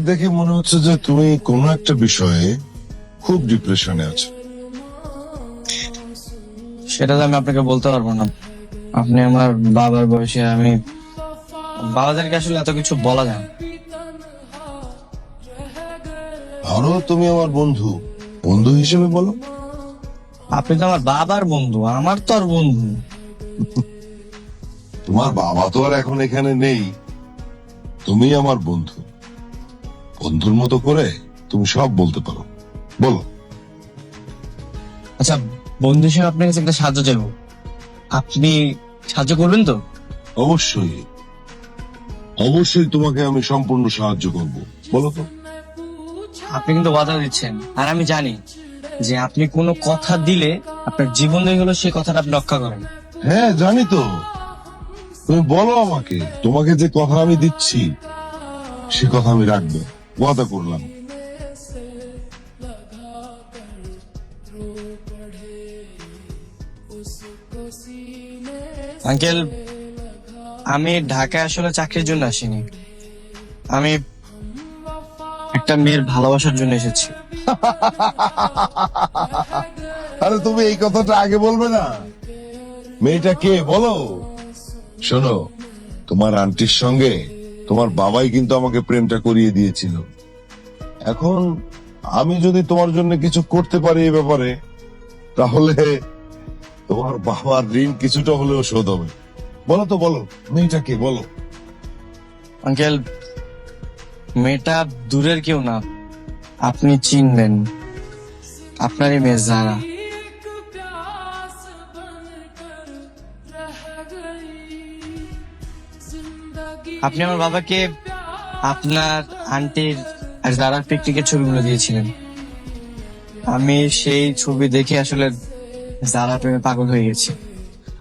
দেখে মনে হচ্ছে যে তুমি কোনো একটা বিষয়ে খুব ডিপ্রেশনে আছো। সেটা তো আমি আপনাকে বলতে পারবো না। আপনি আমার বাবার বয়সে, আমি বাবাদেরকে আসলে এত কিছু বলা যায় না। আরো তুমি আমার বন্ধু, বন্ধু হিসেবে বলো। আপনি তো আমার বাবার বন্ধু, আমার তো আর বন্ধু। তোমার বাবা তো আর এখন এখানে নেই, তুমি আমার বন্ধু। বন্ধুর মতো করে তুমি সব বলতে পারো, বলো। আচ্ছা, বন্ধু হিসেবে আপনার কাছে একটা সাহায্য চাইবো, আপনি সাহায্য করবেন তো? অবশ্যই, অবশ্যই তোমাকে আমি সম্পূর্ণ সাহায্য করব, বলো তো। আপনি কিন্তু ওয়াদা দিচ্ছেন, আর আমি জানি যে আপনি কোনো কথা দিলে আপনার জীবন দিয়ে হলো সেই কথাটা আপনি রক্ষা করেন। হ্যাঁ জানি তো, তুমি বলো আমাকে, তোমাকে যে কথা আমি দিচ্ছি সে কথা আমি রাখবো, ওয়াদা করলাম। আঙ্কেল, আমি ঢাকায় আসলে চাকরির জন্য আসিনি, আমি একটা মেয়ের ভালোবাসার জন্য এসেছি। আরে তুমি এই কথাটা আগে বলবে না? মেয়েটা কে বলো? শোনো, তোমার আন্টির সঙ্গে তোমার বাবাই কিন্তু আমাকে প্রেমটা করিয়ে দিয়েছিল। এখন আমি যদি তোমার জন্য কিছু করতে পারি এই ব্যাপারে, তাহলে তোমার বাবার ঋণ কিছুটা হলেও শোধ হবে। বলো তো, বলো মেয়েটা কে, বলো। আঙ্কেল, মেয়েটা দূরের কেউ না, আপনি চিনবেন, আপনারই মেয়ে জারা। আপনি আমার বাবাকে আপনার আন্টির আর জারার পিকনিকের ছবিগুলো দিয়েছিলেন। আমি সেই ছবি দেখে আসলে জারা প্রেমে পাগল হয়ে গেছি,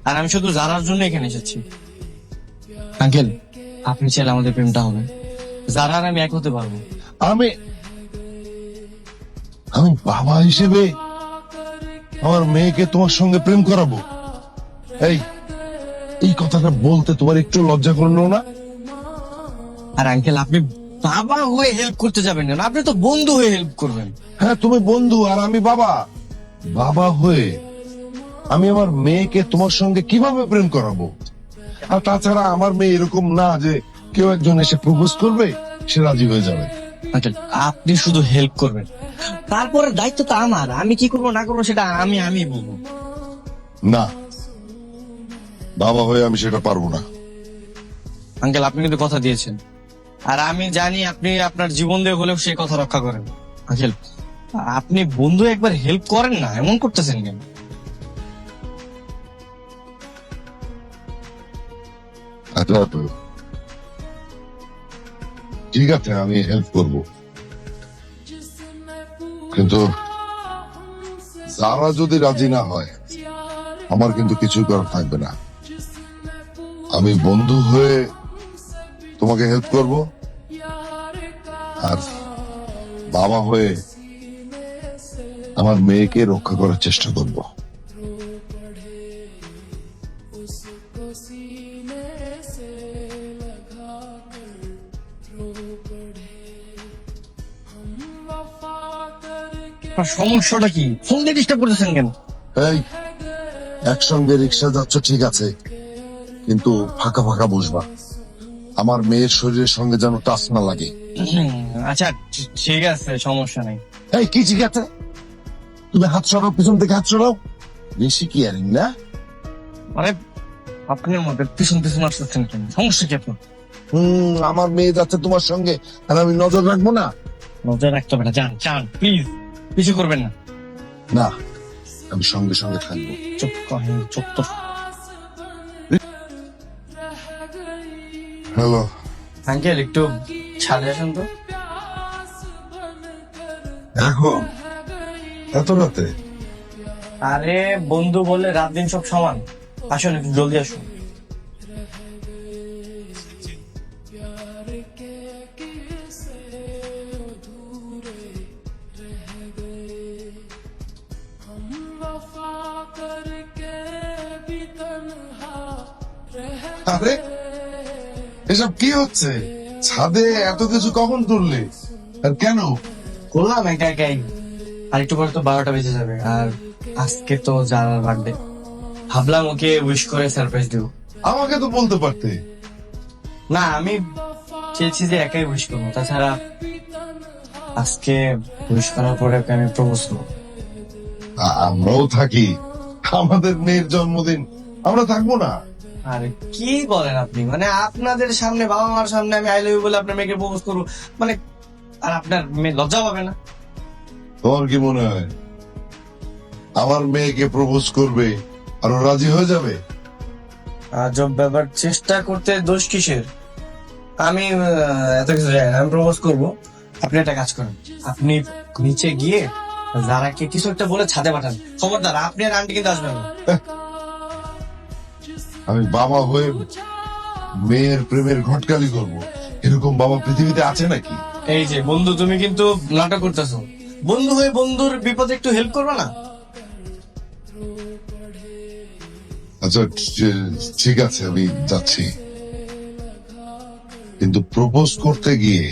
আর আমি শুধু জারার জন্য এখানে এসেছি। আঙ্কেল, আপনি চাইলে আমাদের প্রেমটা হবে, জারা আর আমি এক হতে পারবো। আমি আমি বাবা হিসেবে আমার মেয়েকে তোমার সঙ্গে প্রেম করাবো? এই এই কথাটা বলতে তোমার একটু লজ্জা করলো না? আর আঙ্কেল, আপনি বাবা হয়ে হেল্প করতে যাবেন না, আপনি তো বন্ধু হয়ে হেল্প করবেন। হ্যাঁ তুমি বন্ধু আর আমি বাবা। বাবা হয়ে আমি আমার মেয়েকে তোমার সঙ্গে কিভাবে প্রেম করাবো? আর তাছাড়া আমার মেয়ে এরকম না যে কেউ একজন এসে প্রপোজ করবে সে রাজি হয়ে যাবে। আঙ্কেল, আপনি শুধু হেল্প করবেন, তারপরে দায়িত্ব তো আমার, আমি কি করবো না করবো সেটা আমি বলবো। না, বাবা হয়ে আমি সেটা পারবো না। আঙ্কেল, আপনি কিন্তু কথা দিয়েছেন, আর আমি জানি আপনি আপনার জীবন দিয়ে হলেও সেই কথা রক্ষা করেন। আঙ্কেল, আপনি বন্ধু একবার হেল্প করেন না, এমন করতেছেন কেন? আচ্ছা, ঠিক আছে আমি হেল্প করব, কিন্তু যারা যদি রাজি না হয় আমার কিন্তু কিছুই করার থাকবে না। আমি বন্ধু হয়ে তোমাকে হেল্প করব, আর বাবা হয়ে আমার মেয়েকে রক্ষা করার চেষ্টা করব। আপনার সমস্যাটা কি? ফোন দিয়ে ডিস্টার্ব করতেছেন কেন? এই একসঙ্গে রিক্সা যাচ্ছ ঠিক আছে, কিন্তু ফাঁকা ফাঁকা বসবা, আমার মেয়ের শরীরের সঙ্গে যেন টাচ না লাগে। আচ্ছা, ঠিক আছে, সমস্যা নেই। এই কি ঠিক আছে? তুমি হাত সরাও, পিছন থেকে হাত সরাও। বেশি কি আর না? মানে আপনি আমাদের পিছন পিছন আসতেছেন কেন? সমস্যা কি আপনার? আমার মেয়ে যাচ্ছে তোমার সঙ্গে আর আমি নজর রাখবো না? নজর রাখতে হবে না, যান যান প্লিজ, কিছু করবেন না। না, আমি সঙ্গে সঙ্গে থাকবো। চুপ করেন, চুপ তো। হ্যালো, আঙ্কেল, একটু ছাদে আসুন তো। এখন এত রাতে? আরে বন্ধু বলে রাত দিন সব সমান, আসুন একটু জলদি আসুন। আরে এসব কি হচ্ছে? ছাদে এত কিছু কখন তুললে আর কেন? করলাম একা একাই। আর একটু পরে তো 12টা বেজে যাবে, আর আজকে তো জারার বার্থডে, ভাবলাম ওকে উইশ করে সারপ্রাইজ দিব। আমাকে তো বলতে পারতে। না, আমি চেয়েছি যে একাই উইশ করবো, তাছাড়া আজকে উইশ করার পরে ওকে আমি প্রপোজ করবো। আমরাও থাকি, আমাদের মেয়ের জন্মদিন, আমরা থাকবো না? আরে কি বলেন আপনি, মানে আপনাদের সামনে, বাবা মার সামনে আমি আই লাভ ইউ বলে আপনার মেয়েকে প্রপোজ করবো, মানে আর আপনার মেয়ে লজ্জা পাবে না? তোমার কি মনে হয় আমার মেয়েকে প্রপোজ করবে আর ও রাজি হয়ে যাবে? আজব ব্যাপার, চেষ্টা করতে দোষ কিসের? আমি এত কিছু জানি না, আমি প্রপোজ করবো। আপনি একটা কাজ করেন, আপনি নিচে গিয়ে যারাকে কিছু একটা বলে ছাদে পাঠান। খবরদার আপনি আর আন্টি কিন্তু আসবেন না। আমি বাবা হয়ে মেয়ের প্রেমের ঘটকালি করব, এরকম বাবা পৃথিবীতে আছে নাকি? এই যে বন্ধু, তুমি কিন্তু নাটক করতেছো। বন্ধু হয়ে বন্ধুর বিপদে একটু হেল্প করবে না? আচ্ছা, ঠিক আছে, আমি যাচ্ছি, কিন্তু প্রপোজ করতে গিয়ে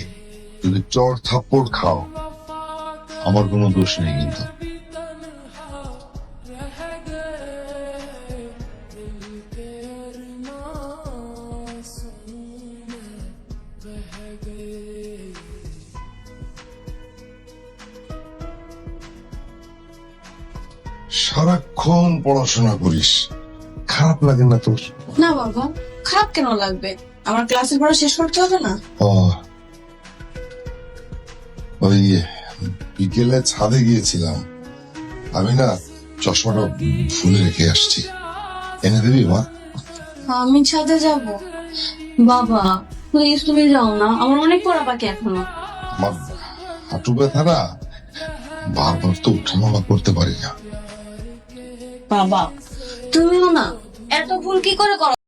যদি চড় থাপ্পড় খাও, আমার কোনো দোষ নেই কিন্তু। সারাক্ষণ পড়াশোনা করিস, খারাপ লাগে না তোর? না বাবা, খারাপ কেন লাগবে? আমার ক্লাসের পড়া শেষ করতে হবে না? ও, ওই বিকেলে ছাদে গিয়েছিলাম, আমি না চশমাটা ভুলে রেখে আসছি, এনে দিবি মা? আমি ছাদে যাব? বাবা প্লিজ তুমি যাও না, আমার অনেক পড়া বাকি এখনো। আমার হাঁটু ব্যথা না, বারবার তো উঠানামা করতে পারি না। বাবা তুমিও না, এত ভুল কি করে করো?